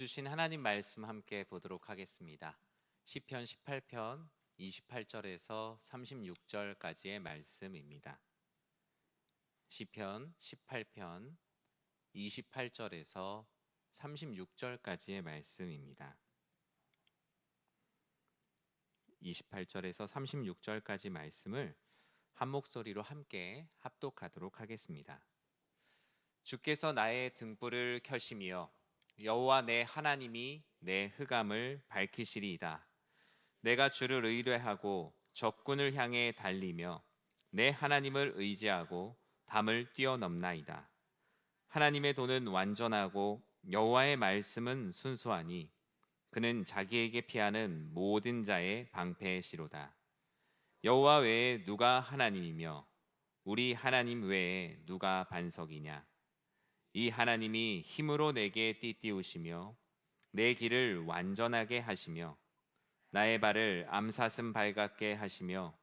주신 하나님 말씀 함께 보도록 하겠습니다. 시편 18편 28절에서 36절까지의 말씀입니다. 시편 18편 28절에서 36절까지의 말씀입니다. 28절에서 36절까지 말씀을 한 목소리로 함께 합독하도록 하겠습니다. 주께서 나의 등불을 켜시며 여호와 내 하나님이 내 흑암을 밝히시리이다. 내가 주를 의뢰하고 적군을 향해 달리며 내 하나님을 의지하고 담을 뛰어넘나이다. 하나님의 도는 완전하고 여호와의 말씀은 순수하니 그는 자기에게 피하는 모든 자의 방패시로다. 여호와 외에 누가 하나님이며 우리 하나님 외에 누가 반석이냐. 이 하나님이 힘으로 내게 띠띠우시며 내 길을 완전하게 하시며 나의 발을 암사슴 발 같게 하시며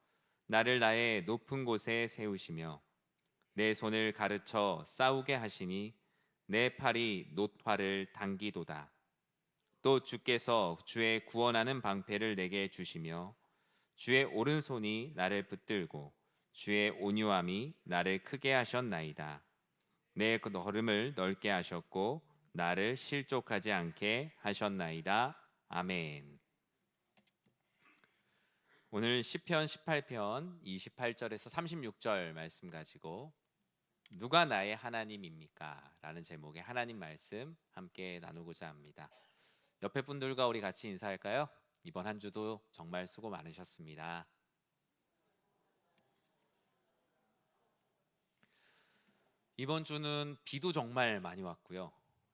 나를 나의 높은 곳에 세우시며 내 손을 가르쳐 싸우게 하시니 내 팔이 놋화를 당기도다. 또 주께서 주의 구원하는 방패를 내게 주시며 주의 오른손이 나를 붙들고 주의 온유함이 나를 크게 하셨나이다. 내 걸음을 넓게 하셨고 나를 실족하지 않게 하셨나이다. 아멘. 오늘 시편 18편 28절에서 36절 말씀 가지고 누가 나의 하나님입니까? 라는 제목의 하나님 말씀 함께 나누고자 합니다. 옆에 분들과 우리 같이 인사할까요? 이번 한 주도 정말 수고 많으셨습니다. 이번 주는 비도 정말 많이 왔고요.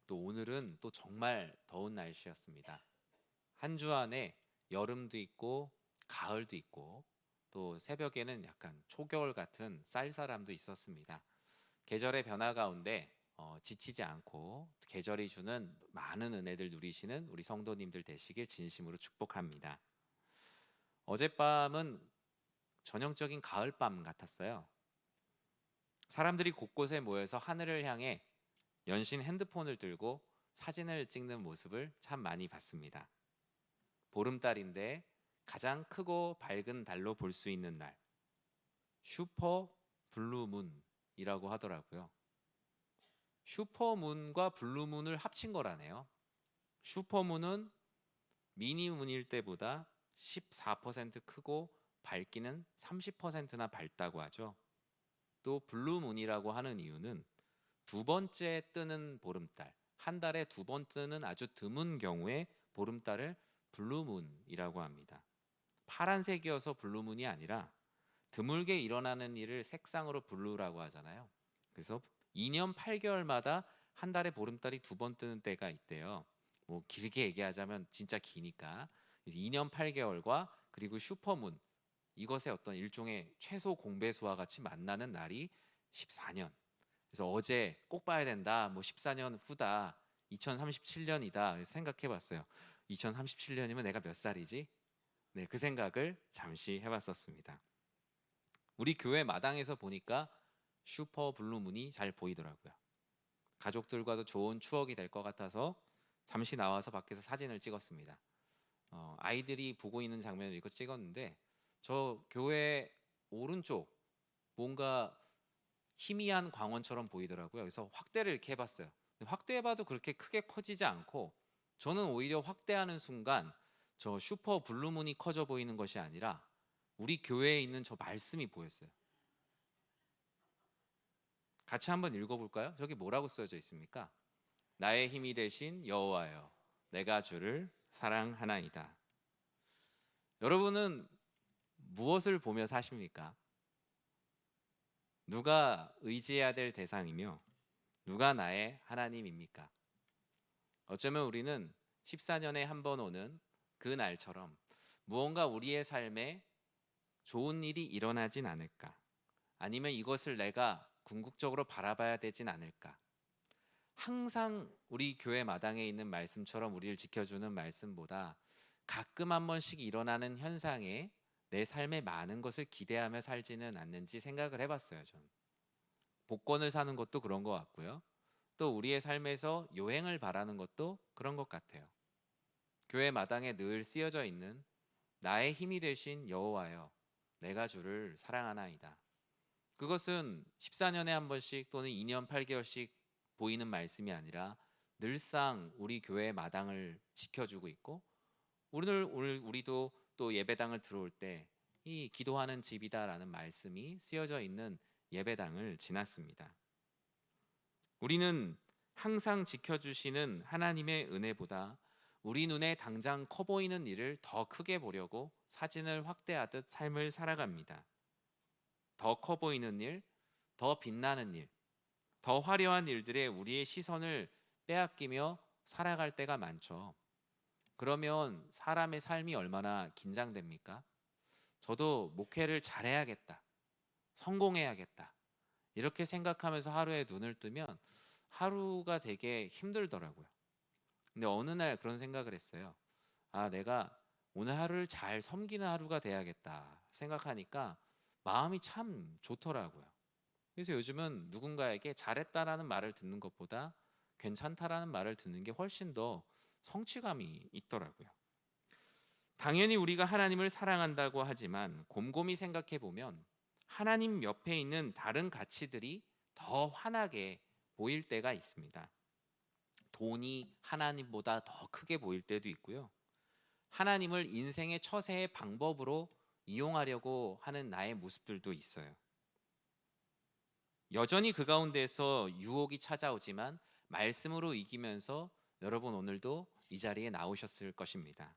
또 오늘은 또 정말 더운 날씨였습니다. 한 주 안에 여름도 있고 가을도 있고 또 새벽에는 약간 초겨울 같은 쌀쌀함도 있었습니다. 계절의 변화 가운데 지치지 않고 계절이 주는 많은 은혜들 누리시는 우리 성도님들 되시길 진심으로 축복합니다. 어젯밤은 전형적인 가을밤 같았어요. 사람들이 곳곳에 모여서 하늘을 향해 연신 핸드폰을 들고 사진을 찍는 모습을 참 많이 봤습니다. 보름달인데 가장 크고 밝은 달로 볼 수 있는 날, 슈퍼 블루문이라고 하더라고요. 슈퍼문과 블루문을 합친 거라네요. 슈퍼문은 미니문일 때보다 14% 크고 밝기는 30%나 밝다고 하죠. 또 블루문이라고 하는 이유는 두 번째 뜨는 보름달, 한 달에 두 번 뜨는 아주 드문 경우에 보름달을 블루문이라고 합니다. 파란색이어서 블루문이 아니라 드물게 일어나는 일을 색상으로 블루라고 하잖아요. 그래서 2년 8개월마다 한 달에 보름달이 두 번 뜨는 때가 있대요. 뭐 길게 얘기하자면 진짜 기니까 2년 8개월과 그리고 슈퍼문, 이것의 어떤 일종의 최소 공배수와 같이 만나는 날이 14년. 그래서 어제 꼭 봐야 된다. 뭐 14년 후다. 2037년이다. 생각해 봤어요. 2037년이면 내가 몇 살이지? 네, 그 생각을 잠시 해봤었습니다. 우리 교회 마당에서 보니까 슈퍼 블루문이 잘 보이더라고요. 가족들과도 좋은 추억이 될 것 같아서 잠시 나와서 밖에서 사진을 찍었습니다. 아이들이 보고 있는 장면을 이거 찍었는데 저 교회 오른쪽 뭔가 희미한 광원처럼 보이더라고요. 그래서 확대를 이렇게 해봤어요. 확대해봐도 그렇게 크게 커지지 않고 저는 오히려 확대하는 순간 저 슈퍼 블루문이 커져 보이는 것이 아니라 우리 교회에 있는 저 말씀이 보였어요. 같이 한번 읽어볼까요? 저기 뭐라고 써져 있습니까? 나의 힘이 되신 여호와여, 내가 주를 사랑하나이다. 여러분은 무엇을 보며 사십니까? 누가 의지해야 될 대상이며 누가 나의 하나님입니까? 어쩌면 우리는 14년에 한 번 오는 그 날처럼 무언가 우리의 삶에 좋은 일이 일어나진 않을까? 아니면 이것을 내가 궁극적으로 바라봐야 되진 않을까? 항상 우리 교회 마당에 있는 말씀처럼 우리를 지켜주는 말씀보다 가끔 한 번씩 일어나는 현상에 내 삶에 많은 것을 기대하며 살지는 않는지 생각을 해봤어요. 전 복권을 사는 것도 그런 것 같고요. 또 우리의 삶에서 요행을 바라는 것도 그런 것 같아요. 교회 마당에 늘 쓰여져 있는 나의 힘이 되신 여호와여, 내가 주를 사랑하나이다. 그것은 14년에 한 번씩 또는 2년 8개월씩 보이는 말씀이 아니라 늘상 우리 교회 마당을 지켜주고 있고, 오늘 우리도 또 예배당을 들어올 때 이 기도하는 집이다라는 말씀이 쓰여져 있는 예배당을 지났습니다. 우리는 항상 지켜주시는 하나님의 은혜보다 우리 눈에 당장 커 보이는 일을 더 크게 보려고 사진을 확대하듯 삶을 살아갑니다. 더 커 보이는 일, 더 빛나는 일, 더 화려한 일들에 우리의 시선을 빼앗기며 살아갈 때가 많죠. 그러면 사람의 삶이 얼마나 긴장됩니까? 저도 목회를 잘해야겠다, 성공해야겠다, 이렇게 생각하면서 하루에 눈을 뜨면 하루가 되게 힘들더라고요. 근데 어느 날 그런 생각을 했어요. 내가 오늘 하루를 잘 섬기는 하루가 돼야겠다 생각하니까 마음이 참 좋더라고요. 그래서 요즘은 누군가에게 잘했다라는 말을 듣는 것보다 괜찮다라는 말을 듣는 게 훨씬 더 성취감이 있더라고요. 당연히 우리가 하나님을 사랑한다고 하지만 곰곰이 생각해 보면 하나님 옆에 있는 다른 가치들이 더 환하게 보일 때가 있습니다. 돈이 하나님보다 더 크게 보일 때도 있고요. 하나님을 인생의 처세의 방법으로 이용하려고 하는 나의 모습들도 있어요. 여전히 그 가운데서 유혹이 찾아오지만 말씀으로 이기면서 여러분 오늘도 이 자리에 나오셨을 것입니다.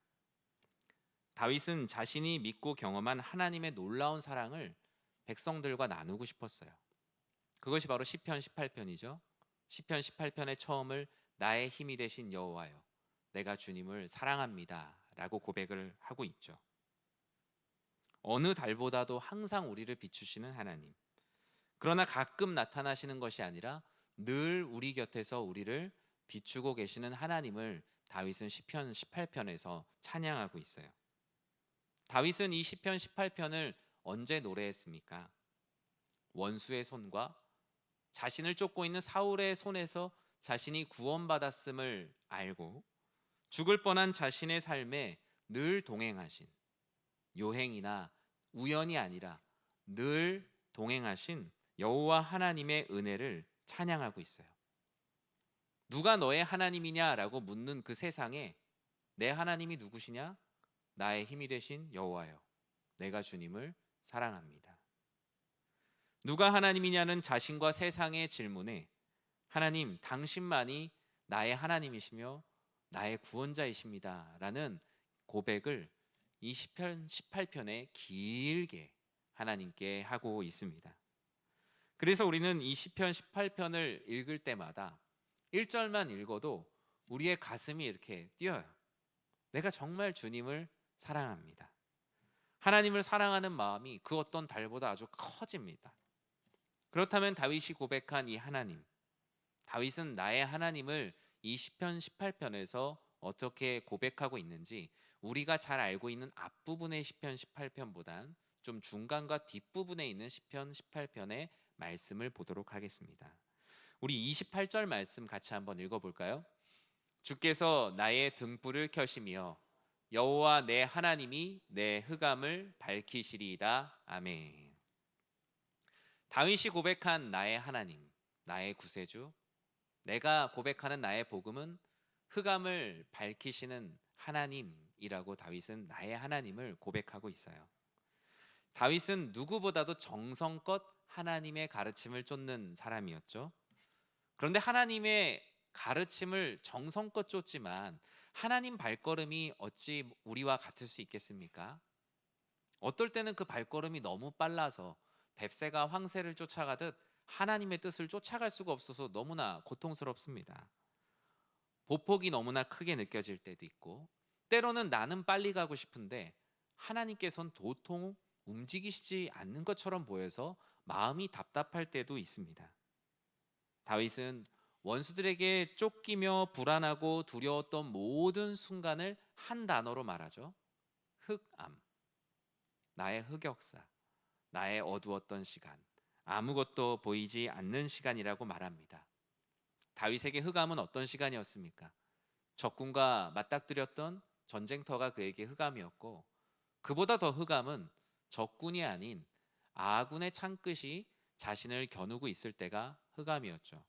다윗은 자신이 믿고 경험한 하나님의 놀라운 사랑을 백성들과 나누고 싶었어요. 그것이 바로 시편 18편이죠. 시편 18편의 처음을 나의 힘이 되신 여호와여, 내가 주님을 사랑합니다 라고 고백을 하고 있죠. 어느 달보다도 항상 우리를 비추시는 하나님, 그러나 가끔 나타나시는 것이 아니라 늘 우리 곁에서 우리를 비추고 계시는 하나님을 다윗은 시편 18편에서 찬양하고 있어요. 다윗은 이 시편 18편을 언제 노래했습니까? 원수의 손과 자신을 쫓고 있는 사울의 손에서 자신이 구원받았음을 알고 죽을 뻔한 자신의 삶에 늘 동행하신, 요행이나 우연이 아니라 늘 동행하신 여호와 하나님의 은혜를 찬양하고 있어요. 누가 너의 하나님이냐라고 묻는 그 세상에 내 하나님이 누구시냐? 나의 힘이 되신 여호와여, 내가 주님을 사랑합니다. 누가 하나님이냐는 자신과 세상의 질문에 하나님, 당신만이 나의 하나님이시며 나의 구원자이십니다 라는 고백을 이 시편 18편에 길게 하나님께 하고 있습니다. 그래서 우리는 이 시편 18편을 읽을 때마다 1절만 읽어도 우리의 가슴이 이렇게 뛰어요. 내가 정말 주님을 사랑합니다. 하나님을 사랑하는 마음이 그 어떤 달보다 아주 커집니다. 그렇다면 다윗이 고백한 이 하나님, 다윗은 나의 하나님을 이 시편 18편에서 어떻게 고백하고 있는지 우리가 잘 알고 있는 앞부분의 시편 18편보단 좀 중간과 뒷부분에 있는 시편 18편의 말씀을 보도록 하겠습니다. 우리 28절 말씀 같이 한번 읽어볼까요? 주께서 나의 등불을 켜시며 여호와 내 하나님이 내 흑암을 밝히시리이다. 아멘. 다윗이 고백한 나의 하나님, 나의 구세주, 내가 고백하는 나의 복음은 흑암을 밝히시는 하나님이라고 다윗은 나의 하나님을 고백하고 있어요. 다윗은 누구보다도 정성껏 하나님의 가르침을 쫓는 사람이었죠. 그런데 하나님의 가르침을 정성껏 쫓지만 하나님 발걸음이 어찌 우리와 같을 수 있겠습니까? 어떨 때는 그 발걸음이 너무 빨라서 뱁새가 황새를 쫓아가듯 하나님의 뜻을 쫓아갈 수가 없어서 너무나 고통스럽습니다. 보폭이 너무나 크게 느껴질 때도 있고, 때로는 나는 빨리 가고 싶은데 하나님께서는 도통 움직이시지 않는 것처럼 보여서 마음이 답답할 때도 있습니다. 다윗은 원수들에게 쫓기며 불안하고 두려웠던 모든 순간을 한 단어로 말하죠. 흑암, 나의 흑역사, 나의 어두웠던 시간, 아무것도 보이지 않는 시간이라고 말합니다. 다윗에게 흑암은 어떤 시간이었습니까? 적군과 맞닥뜨렸던 전쟁터가 그에게 흑암이었고, 그보다 더 흑암은 적군이 아닌 아군의 창끝이 자신을 겨누고 있을 때가 흑암이었죠.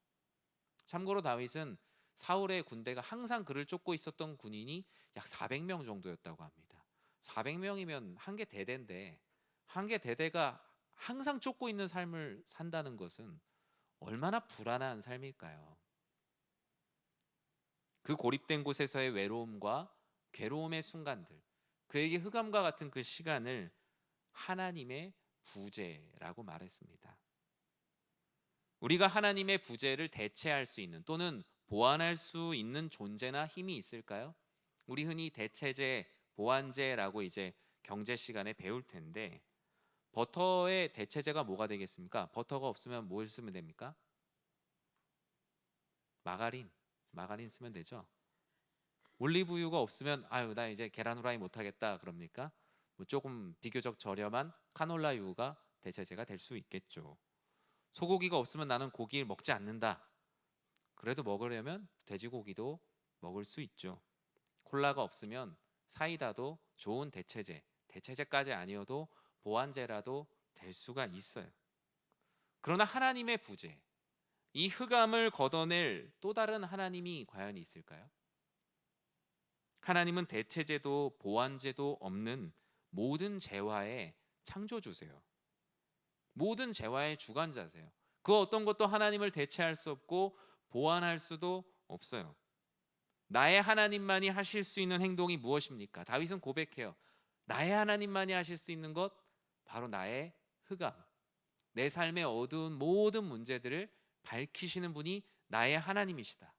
참고로 다윗은 사울의 군대가 항상 그를 쫓고 있었던 군인이 약 400명 정도였다고 합니다. 400명이면 한 개 대대인데, 한 개 대대가 항상 쫓고 있는 삶을 산다는 것은 얼마나 불안한 삶일까요? 그 고립된 곳에서의 외로움과 괴로움의 순간들, 그에게 흑암과 같은 그 시간을 하나님의 부재라고 말했습니다. 우리가 하나님의 부재를 대체할 수 있는 또는 보완할 수 있는 존재나 힘이 있을까요? 우리 흔히 대체제, 보완제라고 이제 경제 시간에 배울 텐데, 버터의 대체제가 뭐가 되겠습니까? 버터가 없으면 뭘 쓰면 됩니까? 마가린 쓰면 되죠. 올리브유가 없으면 아유 나 이제 계란 후라이 못 하겠다 그럽니까? 뭐 조금 비교적 저렴한 카놀라유가 대체제가 될 수 있겠죠. 소고기가 없으면 나는 고기를 먹지 않는다. 그래도 먹으려면 돼지고기도 먹을 수 있죠. 콜라가 없으면 사이다도 좋은 대체제까지 아니어도 보완제라도 될 수가 있어요. 그러나 하나님의 부재, 이 흑암을 걷어낼 또 다른 하나님이 과연 있을까요? 하나님은 대체제도 보완제도 없는 모든 재화의 창조주세요. 모든 재화의 주관자세요. 그 어떤 것도 하나님을 대체할 수 없고 보완할 수도 없어요. 나의 하나님만이 하실 수 있는 행동이 무엇입니까? 다윗은 고백해요. 나의 하나님만이 하실 수 있는 것 바로 나의 흑암, 내 삶의 어두운 모든 문제들을 밝히시는 분이 나의 하나님이시다.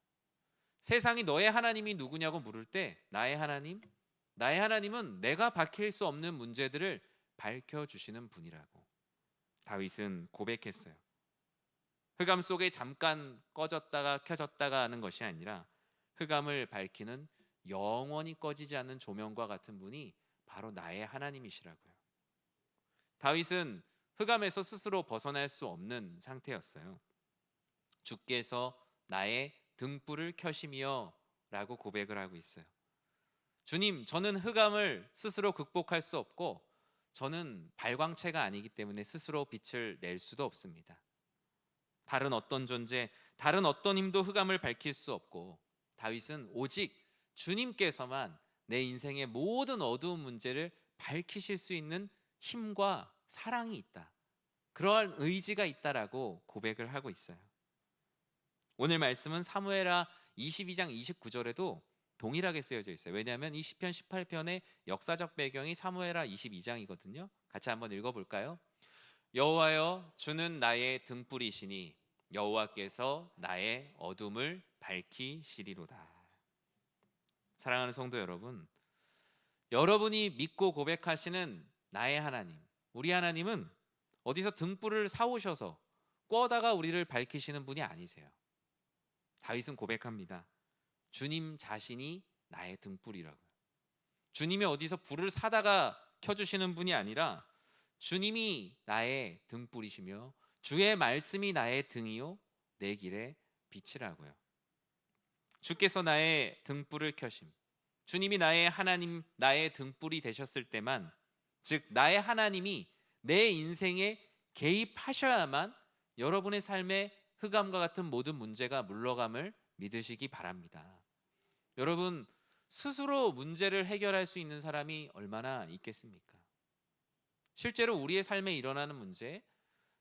세상이 너의 하나님이 누구냐고 물을 때 나의 하나님은 내가 밝힐 수 없는 문제들을 밝혀주시는 분이라고 다윗은 고백했어요. 흑암 속에 잠깐 꺼졌다가 켜졌다가 하는 것이 아니라 흑암을 밝히는 영원히 꺼지지 않는 조명과 같은 분이 바로 나의 하나님이시라고요. 다윗은 흑암에서 스스로 벗어날 수 없는 상태였어요. 주께서 나의 등불을 켜시며 라고 고백을 하고 있어요. 주님, 저는 흑암을 스스로 극복할 수 없고 저는 발광체가 아니기 때문에 스스로 빛을 낼 수도 없습니다. 다른 어떤 존재, 다른 어떤 힘도 흑암을 밝힐 수 없고 다윗은 오직 주님께서만 내 인생의 모든 어두운 문제를 밝히실 수 있는 힘과 사랑이 있다. 그러한 의지가 있다라고 고백을 하고 있어요. 오늘 말씀은 사무엘하 22장 29절에도 동일하게 쓰여져 있어요. 왜냐하면 이 시편 18편의 역사적 배경이 사무엘하 22장이거든요. 같이 한번 읽어볼까요? 여호와여, 주는 나의 등불이시니 여호와께서 나의 어둠을 밝히시리로다. 사랑하는 성도 여러분, 여러분이 믿고 고백하시는 나의 하나님, 우리 하나님은 어디서 등불을 사오셔서 꿔다가 우리를 밝히시는 분이 아니세요. 다윗은 고백합니다. 주님 자신이 나의 등불이라고요. 주님이 어디서 불을 사다가 켜주시는 분이 아니라 주님이 나의 등불이시며 주의 말씀이 나의 등이요 내 길의 빛이라고요. 주께서 나의 등불을 켜심, 주님이 나의 하나님, 나의 등불이 되셨을 때만, 즉 나의 하나님이 내 인생에 개입하셔야만 여러분의 삶에 흑암과 같은 모든 문제가 물러감을 믿으시기 바랍니다. 여러분, 스스로 문제를 해결할 수 있는 사람이 얼마나 있겠습니까? 실제로 우리의 삶에 일어나는 문제,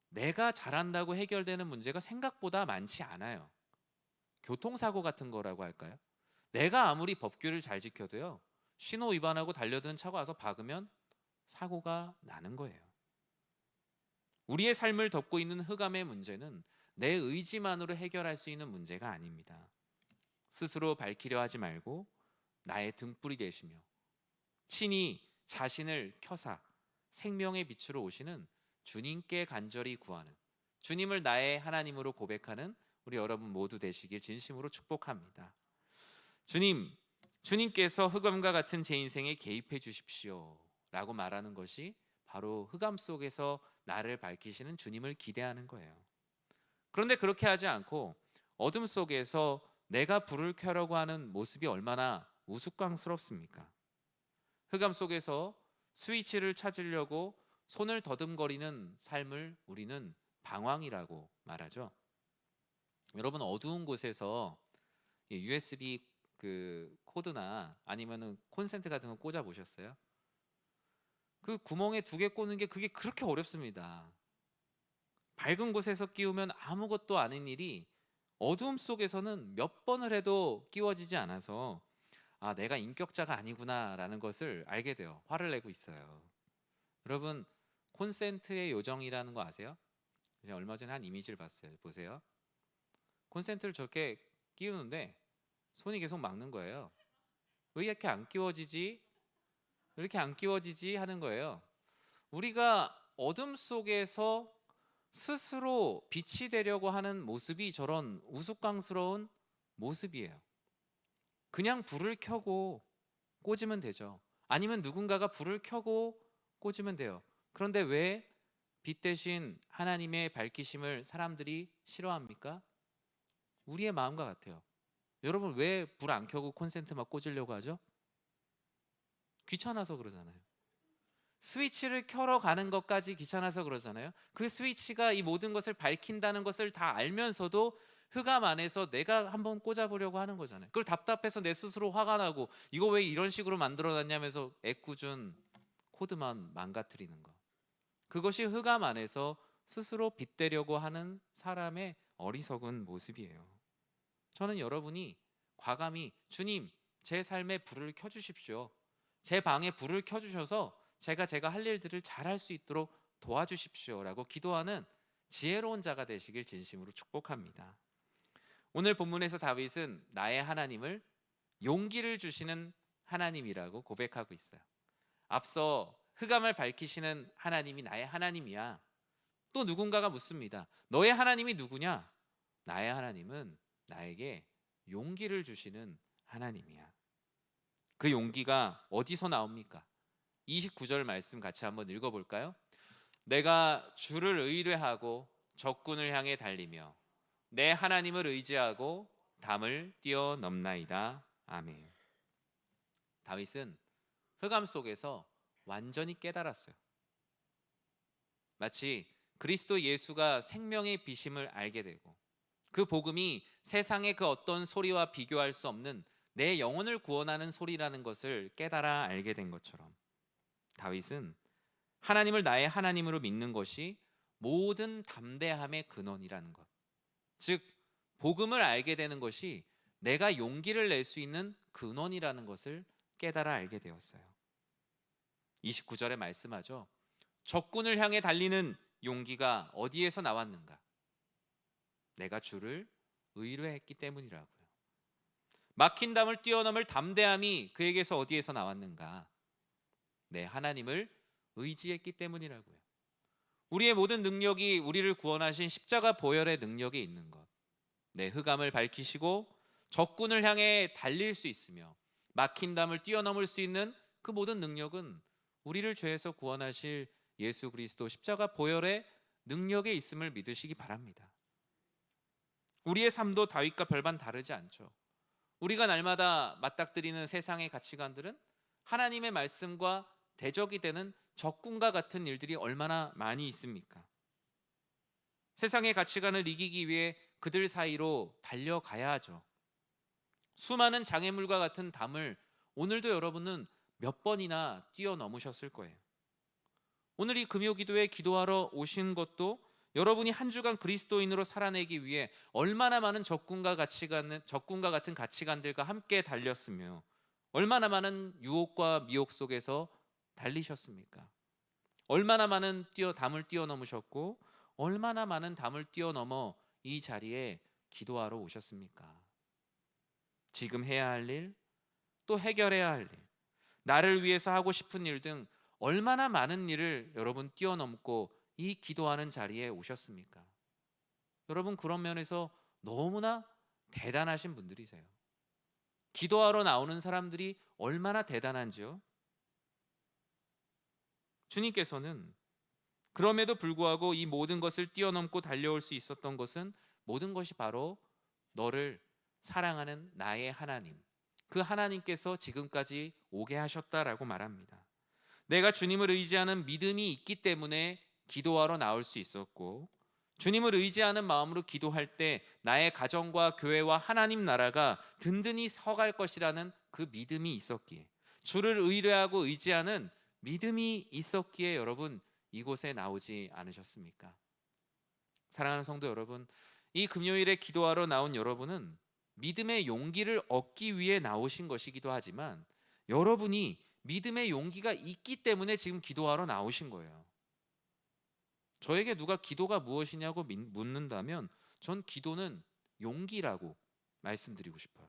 내가 잘한다고 해결되는 문제가 생각보다 많지 않아요. 교통사고 같은 거라고 할까요? 내가 아무리 법규를 잘 지켜도요, 신호 위반하고 달려드는 차가 와서 박으면 사고가 나는 거예요. 우리의 삶을 덮고 있는 흑암의 문제는 내 의지만으로 해결할 수 있는 문제가 아닙니다. 스스로 밝히려 하지 말고 나의 등불이 되시며 친히 자신을 켜사 생명의 빛으로 오시는 주님께 간절히 구하는, 주님을 나의 하나님으로 고백하는 우리 여러분 모두 되시길 진심으로 축복합니다. 주님께서 흑암과 같은 제 인생에 개입해 주십시오 라고 말하는 것이 바로 흑암 속에서 나를 밝히시는 주님을 기대하는 거예요. 그런데 그렇게 하지 않고 어둠 속에서 내가 불을 켜려고 하는 모습이 얼마나 우스꽝스럽습니까? 흑암 속에서 스위치를 찾으려고 손을 더듬거리는 삶을 우리는 방황이라고 말하죠. 여러분, 어두운 곳에서 USB 그 코드나 아니면은 콘센트 같은 거 꽂아 보셨어요? 그 구멍에 2개 꽂는 게 그게 그렇게 어렵습니다. 밝은 곳에서 끼우면 아무것도 아닌 일이 어두움 속에서는 몇 번을 해도 끼워지지 않아서 아, 내가 인격자가 아니구나라는 것을 알게 돼요. 화를 내고 있어요. 여러분, 콘센트의 요정이라는 거 아세요? 제가 얼마 전에 한 이미지를 봤어요. 보세요. 콘센트를 저렇게 끼우는데 손이 계속 막는 거예요. 왜 이렇게 안 끼워지지? 왜 이렇게 안 끼워지지? 하는 거예요. 우리가 어둠 속에서 스스로 빛이 되려고 하는 모습이 저런 우스꽝스러운 모습이에요. 그냥 불을 켜고 꽂으면 되죠. 아니면 누군가가 불을 켜고 꽂으면 돼요. 그런데 왜 빛 대신 하나님의 밝히심을 사람들이 싫어합니까? 우리의 마음과 같아요. 여러분, 왜 불 안 켜고 콘센트만 꽂으려고 하죠? 귀찮아서 그러잖아요. 스위치를 켜러 가는 것까지 귀찮아서 그러잖아요. 그 스위치가 이 모든 것을 밝힌다는 것을 다 알면서도 흑암 안에서 내가 한번 꽂아보려고 하는 거잖아요. 그걸 답답해서 내 스스로 화가 나고 이거 왜 이런 식으로 만들어놨냐면서 애꿎은 코드만 망가뜨리는 거. 그것이 흑암 안에서 스스로 빛되려고 하는 사람의 어리석은 모습이에요. 저는 여러분이 과감히 주님, 제 삶에 불을 켜주십시오. 제 방에 불을 켜주셔서 제가 할 일들을 잘할 수 있도록 도와주십시오라고 기도하는 지혜로운 자가 되시길 진심으로 축복합니다. 오늘 본문에서 다윗은 나의 하나님을 용기를 주시는 하나님이라고 고백하고 있어요. 앞서 흑암을 밝히시는 하나님이 나의 하나님이야. 또 누군가가 묻습니다. 너의 하나님이 누구냐? 나의 하나님은 나에게 용기를 주시는 하나님이야. 그 용기가 어디서 나옵니까? 29절 말씀 같이 한번 읽어볼까요? 내가 주를 의뢰하고 적군을 향해 달리며 내 하나님을 의지하고 담을 뛰어넘나이다. 아멘. 다윗은 흑암 속에서 완전히 깨달았어요. 마치 그리스도 예수가 생명의 빛임을 알게 되고 그 복음이 세상의 그 어떤 소리와 비교할 수 없는 내 영혼을 구원하는 소리라는 것을 깨달아 알게 된 것처럼 다윗은 하나님을 나의 하나님으로 믿는 것이 모든 담대함의 근원이라는 것, 즉 복음을 알게 되는 것이 내가 용기를 낼 수 있는 근원이라는 것을 깨달아 알게 되었어요. 29절에 말씀하죠. 적군을 향해 달리는 용기가 어디에서 나왔는가? 내가 주를 의뢰했기 때문이라고요. 막힌 담을 뛰어넘을 담대함이 그에게서 어디에서 나왔는가? 내 하나님을 의지했기 때문이라고요. 우리의 모든 능력이 우리를 구원하신 십자가 보혈의 능력에 있는 것, 내 흑암을 밝히시고 적군을 향해 달릴 수 있으며 막힌 담을 뛰어넘을 수 있는 그 모든 능력은 우리를 죄에서 구원하실 예수 그리스도 십자가 보혈의 능력에 있음을 믿으시기 바랍니다. 우리의 삶도 다윗과 별반 다르지 않죠. 우리가 날마다 맞닥뜨리는 세상의 가치관들은 하나님의 말씀과 대적이 되는 적군과 같은 일들이 얼마나 많이 있습니까? 세상의 가치관을 이기기 위해 그들 사이로 달려가야 하죠. 수많은 장애물과 같은 담을 오늘도 여러분은 몇 번이나 뛰어넘으셨을 거예요. 오늘 이 금요기도에 기도하러 오신 것도 여러분이 한 주간 그리스도인으로 살아내기 위해 얼마나 많은 적군과 같은 가치관들과 함께 달렸으며 얼마나 많은 유혹과 미혹 속에서 달리셨습니까? 얼마나 많은 담을 뛰어넘으셨고 얼마나 많은 담을 뛰어넘어 이 자리에 기도하러 오셨습니까? 지금 해야 할 일, 또 해결해야 할 일, 나를 위해서 하고 싶은 일 등 얼마나 많은 일을 여러분 뛰어넘고 이 기도하는 자리에 오셨습니까? 여러분, 그런 면에서 너무나 대단하신 분들이세요. 기도하러 나오는 사람들이 얼마나 대단한지요? 주님께서는 그럼에도 불구하고 이 모든 것을 뛰어넘고 달려올 수 있었던 것은 모든 것이 바로 너를 사랑하는 나의 하나님, 그 하나님께서 지금까지 오게 하셨다라고 말합니다. 내가 주님을 의지하는 믿음이 있기 때문에 기도하러 나올 수 있었고, 주님을 의지하는 마음으로 기도할 때 나의 가정과 교회와 하나님 나라가 든든히 서갈 것이라는 그 믿음이 있었기에, 주를 의뢰하고 의지하는 믿음이 있었기에 여러분 이곳에 나오지 않으셨습니까? 사랑하는 성도 여러분, 이 금요일에 기도하러 나온 여러분은 믿음의 용기를 얻기 위해 나오신 것이기도 하지만, 여러분이 믿음의 용기가 있기 때문에 지금 기도하러 나오신 거예요. 저에게 누가 기도가 무엇이냐고 묻는다면 전 기도는 용기라고 말씀드리고 싶어요.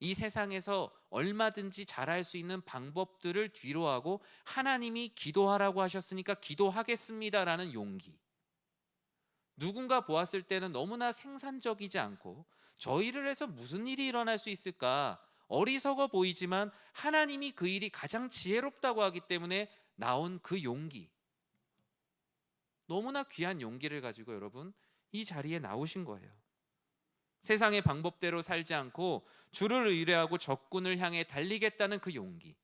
이 세상에서 얼마든지 잘할 수 있는 방법들을 뒤로하고 하나님이 기도하라고 하셨으니까 기도하겠습니다라는 용기. 누군가 보았을 때는 너무나 생산적이지 않고 저 일을 해서 무슨 일이 일어날 수 있을까 어리석어 보이지만, 하나님이 그 일이 가장 지혜롭다고 하기 때문에 나온 그 용기, 너무나 귀한 용기를 가지고 여러분 이 자리에 나오신 거예요. 세상의 방법대로 살지 않고 주를 의뢰하고 적군을 향해 달리겠다는 그 용기,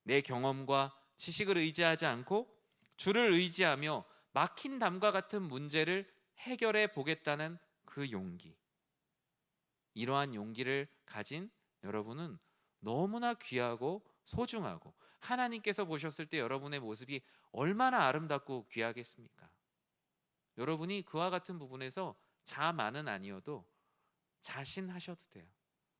내 경험과 지식을 의지하지 않고 주를 의지하며 막힌 담과 같은 문제를 해결해 보겠다는 그 용기, 이러한 용기를 가진 여러분은 너무나 귀하고 소중하고, 하나님께서 보셨을 때 여러분의 모습이 얼마나 아름답고 귀하겠습니까? 여러분이 그와 같은 부분에서 자만은 아니어도 자신하셔도 돼요.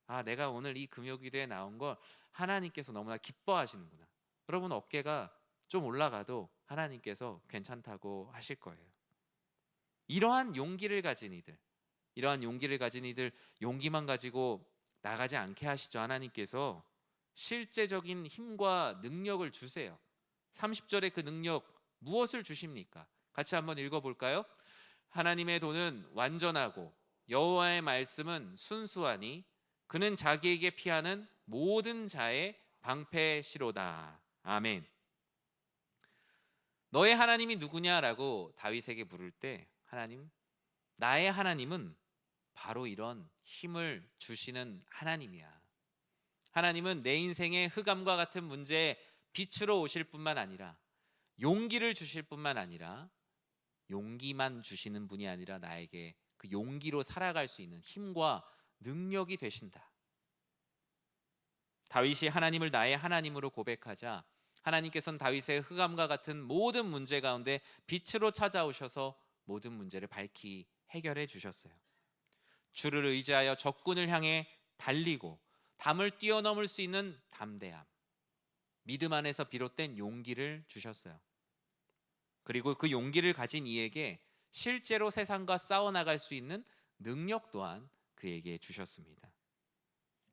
아, 내가 오늘 이 금요기도에 나온 걸 하나님께서 너무나 기뻐하시는구나. 여러분 어깨가 좀 올라가도 하나님께서 괜찮다고 하실 거예요. 이러한 용기를 가진 이들, 이러한 용기를 가진 이들, 용기만 가지고 나가지 않게 하시죠. 하나님께서 실제적인 힘과 능력을 주세요. 30절에 그 능력 무엇을 주십니까? 같이 한번 읽어볼까요? 하나님의 도는 완전하고 여호와의 말씀은 순수하니 그는 자기에게 피하는 모든 자의 방패시로다. 아멘. 너의 하나님이 누구냐라고 다윗에게 물을 때, 하나님, 나의 하나님은 바로 이런 힘을 주시는 하나님이야. 하나님은 내 인생의 흑암과 같은 문제에 빛으로 오실 뿐만 아니라, 용기를 주실 뿐만 아니라, 용기만 주시는 분이 아니라 나에게 그 용기로 살아갈 수 있는 힘과 능력이 되신다. 다윗이 하나님을 나의 하나님으로 고백하자 하나님께서는 다윗의 흑암과 같은 모든 문제 가운데 빛으로 찾아오셔서 모든 문제를 밝히 해결해 주셨어요. 주를 의지하여 적군을 향해 달리고 담을 뛰어넘을 수 있는 담대함, 믿음 안에서 비롯된 용기를 주셨어요. 그리고 그 용기를 가진 이에게 실제로 세상과 싸워나갈 수 있는 능력 또한 그에게 주셨습니다.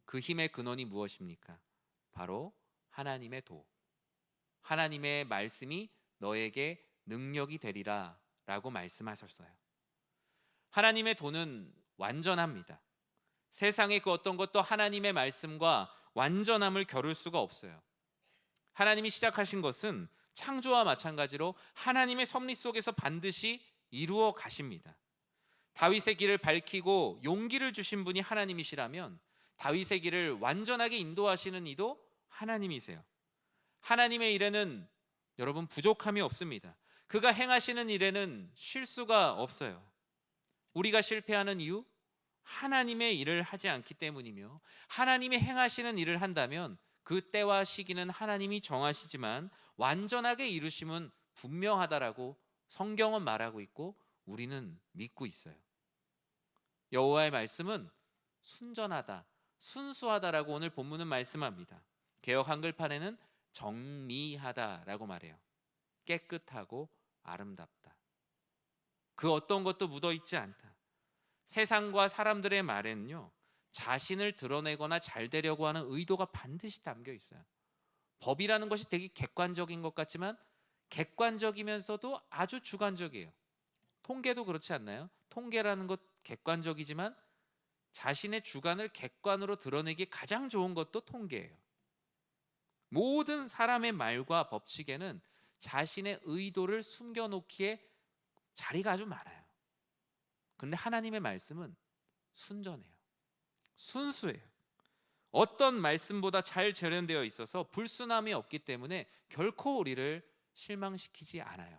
그 힘의 근원이 무엇입니까? 바로 하나님의 도, 하나님의 말씀이 너에게 능력이 되리라 라고 말씀하셨어요. 하나님의 도는 완전합니다. 세상의 그 어떤 것도 하나님의 말씀과 완전함을 겨룰 수가 없어요. 하나님이 시작하신 것은 창조와 마찬가지로 하나님의 섭리 속에서 반드시 이루어 가십니다. 다윗의 길을 밝히고 용기를 주신 분이 하나님이시라면 다윗의 길을 완전하게 인도하시는 이도 하나님이세요. 하나님의 일에는 여러분 부족함이 없습니다. 그가 행하시는 일에는 실수가 없어요. 우리가 실패하는 이유? 하나님의 일을 하지 않기 때문이며, 하나님이 행하시는 일을 한다면 그 때와 시기는 하나님이 정하시지만 완전하게 이루심은 분명하다라고 성경은 말하고 있고 우리는 믿고 있어요. 여호와의 말씀은 순전하다, 순수하다라고 오늘 본문은 말씀합니다. 개역 한글판에는 정미하다라고 말해요. 깨끗하고 아름답다. 그 어떤 것도 묻어있지 않다. 세상과 사람들의 말에는요, 자신을 드러내거나 잘 되려고 하는 의도가 반드시 담겨 있어요. 법이라는 것이 되게 객관적인 것 같지만 객관적이면서도 아주 주관적이에요. 통계도 그렇지 않나요? 통계라는 것 객관적이지만 자신의 주관을 객관으로 드러내기 가장 좋은 것도 통계예요. 모든 사람의 말과 법칙에는 자신의 의도를 숨겨놓기에 자리가 아주 많아요. 그런데 하나님의 말씀은 순전해요. 순수해요. 어떤 말씀보다 잘 재련되어 있어서 불순함이 없기 때문에 결코 우리를 실망시키지 않아요.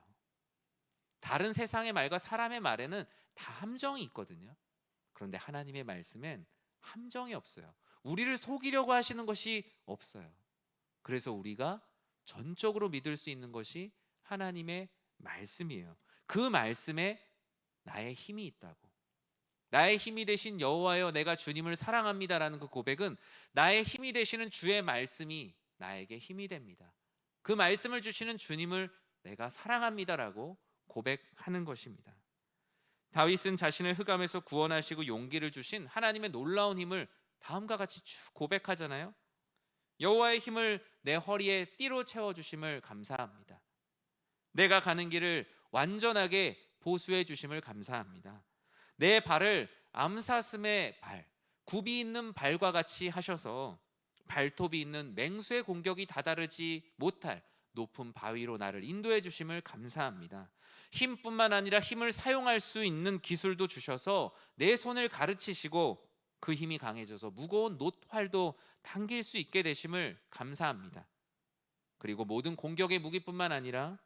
다른 세상의 말과 사람의 말에는 다 함정이 있거든요. 그런데 하나님의 말씀엔 함정이 없어요. 우리를 속이려고 하시는 것이 없어요. 그래서 우리가 전적으로 믿을 수 있는 것이 하나님의 말씀이에요. 그 말씀에 나의 힘이 있다고. 나의 힘이 되신 여호와여 내가 주님을 사랑합니다라는 그 고백은 나의 힘이 되시는 주의 말씀이 나에게 힘이 됩니다. 그 말씀을 주시는 주님을 내가 사랑합니다라고 고백하는 것입니다. 다윗은 자신을 흑암에서 구원하시고 용기를 주신 하나님의 놀라운 힘을 다음과 같이 쭉 고백하잖아요. 여호와의 힘을 내 허리에 띠로 채워주심을 감사합니다. 내가 가는 길을 완전하게 보수해 주심을 감사합니다. 내 발을 암사슴의 발, 굽이 있는 발과 같이 하셔서 발톱이 있는 맹수의 공격이 다다르지 못할 높은 바위로 나를 인도해 주심을 감사합니다. 힘뿐만 아니라 힘을 사용할 수 있는 기술도 주셔서 내 손을 가르치시고 그 힘이 강해져서 무거운 놋활도 당길 수 있게 되심을 감사합니다. 그리고 모든 공격의 무기뿐만 아니라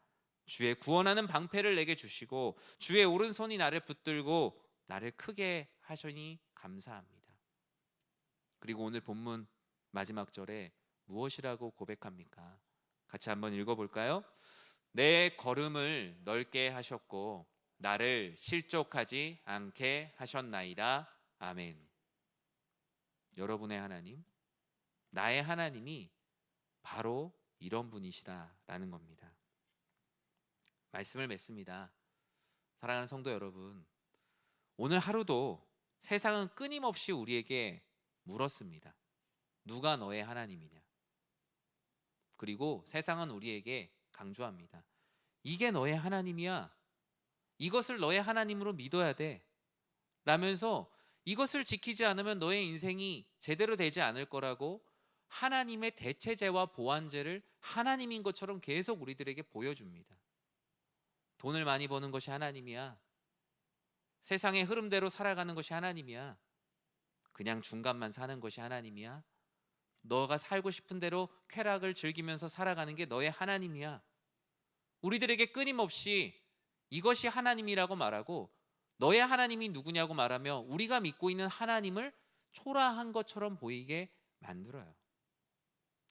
주의 구원하는 방패를 내게 주시고 주의 오른손이 나를 붙들고 나를 크게 하시니 감사합니다. 그리고 오늘 본문 마지막 절에 무엇이라고 고백합니까? 같이 한번 읽어볼까요? 내 걸음을 넓게 하셨고 나를 실족하지 않게 하셨나이다. 아멘. 여러분의 하나님, 나의 하나님이 바로 이런 분이시다라는 겁니다. 말씀을 맺습니다. 사랑하는 성도 여러분, 오늘 하루도 세상은 끊임없이 우리에게 물었습니다. 누가 너의 하나님이냐? 그리고 세상은 우리에게 강조합니다. 이게 너의 하나님이야. 이것을 너의 하나님으로 믿어야 돼. 라면서 이것을 지키지 않으면 너의 인생이 제대로 되지 않을 거라고 하나님의 대체제와 보완제를 하나님인 것처럼 계속 우리들에게 보여줍니다. 돈을 많이 버는 것이 하나님이야. 세상의 흐름대로 살아가는 것이 하나님이야. 그냥 중간만 사는 것이 하나님이야. 너가 살고 싶은 대로 쾌락을 즐기면서 살아가는 게 너의 하나님이야. 우리들에게 끊임없이 이것이 하나님이라고 말하고 너의 하나님이 누구냐고 말하며 우리가 믿고 있는 하나님을 초라한 것처럼 보이게 만들어요.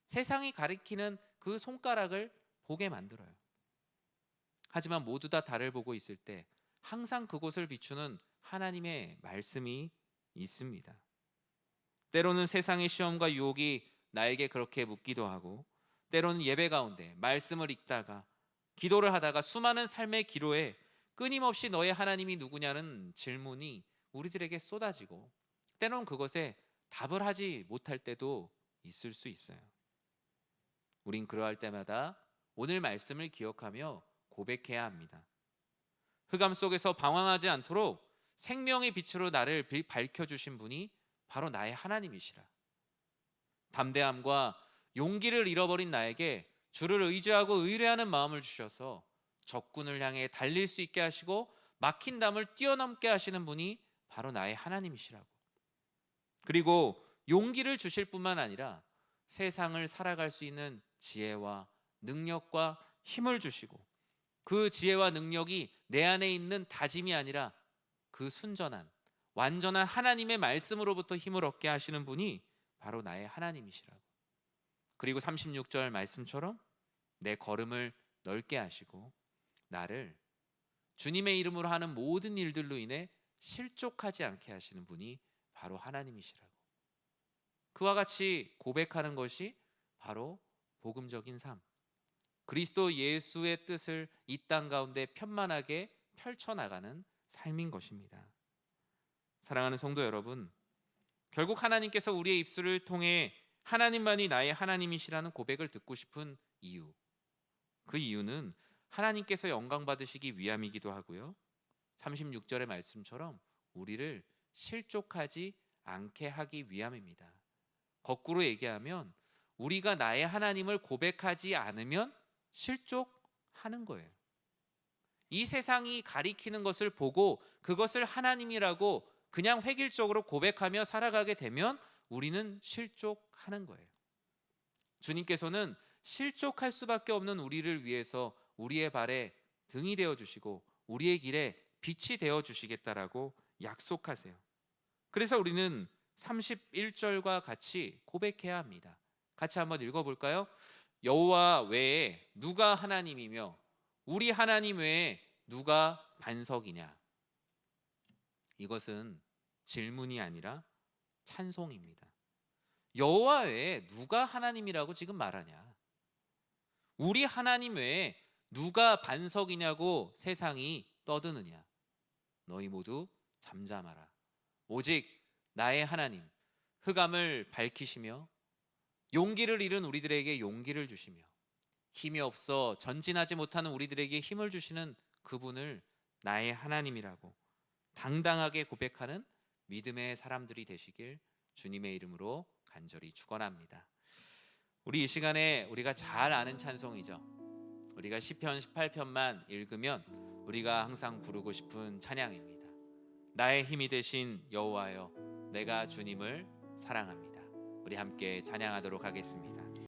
세상이 가리키는 그 손가락을 보게 만들어요. 하지만 모두 다 달을 보고 있을 때 항상 그곳을 비추는 하나님의 말씀이 있습니다. 때로는 세상의 시험과 유혹이 나에게 그렇게 묻기도 하고 때로는 예배 가운데 말씀을 읽다가 기도를 하다가 수많은 삶의 기로에 끊임없이 너의 하나님이 누구냐는 질문이 우리들에게 쏟아지고 때로는 그것에 답을 하지 못할 때도 있을 수 있어요. 우린 그러할 때마다 오늘 말씀을 기억하며 고백해야 합니다. 흑암 속에서 방황하지 않도록 생명의 빛으로 나를 밝혀주신 분이 바로 나의 하나님이시라. 담대함과 용기를 잃어버린 나에게 주를 의지하고 의뢰하는 마음을 주셔서 적군을 향해 달릴 수 있게 하시고 막힌 담을 뛰어넘게 하시는 분이 바로 나의 하나님이시라고. 그리고 용기를 주실 뿐만 아니라 세상을 살아갈 수 있는 지혜와 능력과 힘을 주시고 그 지혜와 능력이 내 안에 있는 다짐이 아니라 그 순전한 완전한 하나님의 말씀으로부터 힘을 얻게 하시는 분이 바로 나의 하나님이시라고. 그리고 36절 말씀처럼 내 걸음을 넓게 하시고 나를 주님의 이름으로 하는 모든 일들로 인해 실족하지 않게 하시는 분이 바로 하나님이시라고. 그와 같이 고백하는 것이 바로 복음적인 삶, 그리스도 예수의 뜻을 이 땅 가운데 편만하게 펼쳐나가는 삶인 것입니다. 사랑하는 성도 여러분, 결국 하나님께서 우리의 입술을 통해 하나님만이 나의 하나님이시라는 고백을 듣고 싶은 이유, 그 이유는 하나님께서 영광 받으시기 위함이기도 하고요, 36절의 말씀처럼 우리를 실족하지 않게 하기 위함입니다. 거꾸로 얘기하면 우리가 나의 하나님을 고백하지 않으면 실족하는 거예요. 이 세상이 가리키는 것을 보고 그것을 하나님이라고 그냥 획일적으로 고백하며 살아가게 되면 우리는 실족하는 거예요. 주님께서는 실족할 수밖에 없는 우리를 위해서 우리의 발에 등이 되어 주시고 우리의 길에 빛이 되어 주시겠다라고 약속하세요. 그래서 우리는 31절과 같이 고백해야 합니다. 같이 한번 읽어볼까요? 여호와 외에 누가 하나님이며 우리 하나님 외에 누가 반석이냐. 이것은 질문이 아니라 찬송입니다. 여호와 외에 누가 하나님이라고 지금 말하냐? 우리 하나님 외에 누가 반석이냐고 세상이 떠드느냐? 너희 모두 잠잠하라. 오직 나의 하나님 흑암을 밝히시며 용기를 잃은 우리들에게 용기를 주시며 힘이 없어 전진하지 못하는 우리들에게 힘을 주시는 그분을 나의 하나님이라고 당당하게 고백하는 믿음의 사람들이 되시길 주님의 이름으로 간절히 축원합니다. 우리 이 시간에 우리가 잘 아는 찬송이죠. 우리가 시편 18편만 읽으면 우리가 항상 부르고 싶은 찬양입니다. 나의 힘이 되신 여호와여, 내가 주님을 사랑합니다. 우리 함께 찬양하도록 하겠습니다.